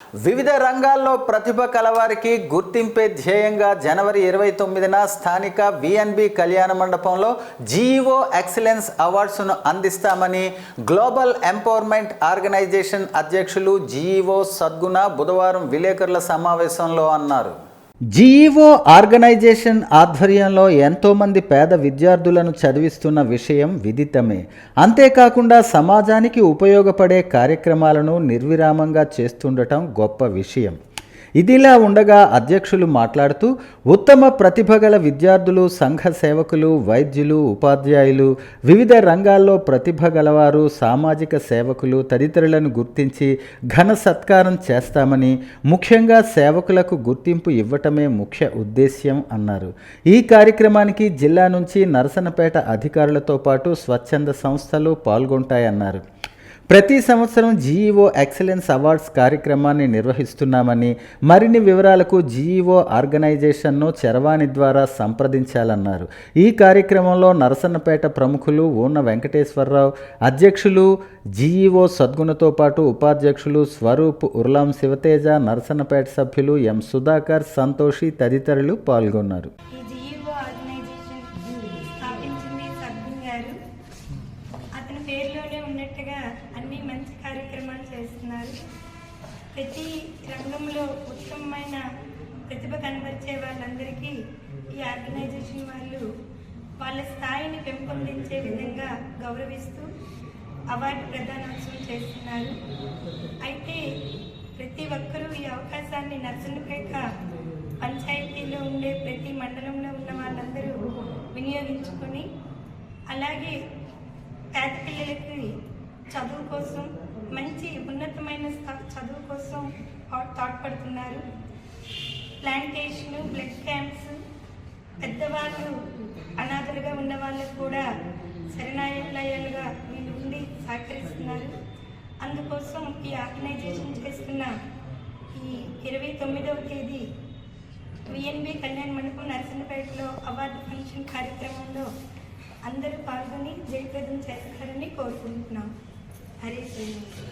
వివిధ రంగాల్లో ప్రతిభ కలవారికి గుర్తింపే ధ్యేయంగా జనవరి 29న స్థానిక విఎన్బి కళ్యాణ మండపంలో జీఈఓ ఎక్సలెన్స్ అవార్డ్స్ను అందిస్తామని గ్లోబల్ ఎంపవర్మెంట్ ఆర్గనైజేషన్ అధ్యక్షులు జీఈఓ సద్గుణ బుధవారం విలేకరుల సమావేశంలో అన్నారు. జీఈఓ ఆర్గనైజేషన్ ఆధ్వర్యంలో ఎంతోమంది పేద విద్యార్థులను చదివిస్తున్న విషయం విదితమే. అంతేకాకుండా సమాజానికి ఉపయోగపడే కార్యక్రమాలను నిర్విరామంగా చేస్తుండటం గొప్ప విషయం. ఇదిలా ఉండగా అధ్యక్షులు మాట్లాడుతూ ఉత్తమ ప్రతిభ గల విద్యార్థులు, సంఘ సేవకులు, వైద్యులు, ఉపాధ్యాయులు, వివిధ రంగాల్లో ప్రతిభ గలవారు, సామాజిక సేవకులు తదితరులను గుర్తించి ఘన సత్కారం చేస్తామని, ముఖ్యంగా సేవకులకు గుర్తింపు ఇవ్వటమే ముఖ్య ఉద్దేశ్యం అన్నారు. ఈ కార్యక్రమానికి జిల్లా నుంచి నరసనపేట అధికారులతో పాటు స్వచ్ఛంద సంస్థలు పాల్గొంటాయన్నారు. ప్రతి సంవత్సరం జీఈఓ ఎక్సలెన్స్ అవార్డ్స్ కార్యక్రమాన్ని నిర్వహిస్తున్నామని, మరిన్ని వివరాలకు జీఈఓ ఆర్గనైజేషన్ను చరవాణి ద్వారా సంప్రదించాలన్నారు. ఈ కార్యక్రమంలో నరసన్నపేట ప్రముఖులు ఊన్న వెంకటేశ్వరరావు, అధ్యక్షులు జీఈఓ సద్గుణతో పాటు ఉపాధ్యక్షులు స్వరూప్, ఉర్లాం శివతేజ, నరసన్నపేట సభ్యులు ఎం సుధాకర్, సంతోషి తదితరులు పాల్గొన్నారు. అతని పేరులోనే ఉన్నట్టుగా అన్ని మంచి కార్యక్రమాలు చేస్తున్నారు. ప్రతి రంగంలో ఉత్తమమైన ప్రతిభ కనబరిచే వాళ్ళందరికీ ఈ ఆర్గనైజేషన్ వాళ్ళు వాళ్ళ స్థాయిని పెంపొందించే విధంగా గౌరవిస్తూ అవార్డు ప్రదానోత్సవం చేస్తున్నారు. అయితే ప్రతి ఒక్కరూ ఈ అవకాశాన్ని నర్సన్నపేట పంచాయతీలో ఉండే ప్రతి మండలంలో ఉన్న వాళ్ళందరూ వినియోగించుకొని, అలాగే పేద పిల్లలకి చదువు కోసం, మంచి ఉన్నతమైన చదువు కోసం తోడ్పడుతున్నారు. ప్లాంటేషన్, బ్లడ్ క్యాంప్స్, పెద్దవాళ్ళు అనాథలుగా ఉన్న వాళ్ళకు కూడా శరణాలయాలుగా వీళ్ళు ఉండి సహకరిస్తున్నారు. అందుకోసం ఈ ఆర్గనైజేషన్ చేస్తున్న ఈ 29వ తేదీ విఎన్బి కళ్యాణ మండపం నరసన్నపేటలో అవార్డు ఫంక్షన్ కార్యక్రమంలో అందరూ పాల్గొని జయప్రదం చేస్తారని కోరుకుంటున్నాం. హరే శ్రీనివాస్.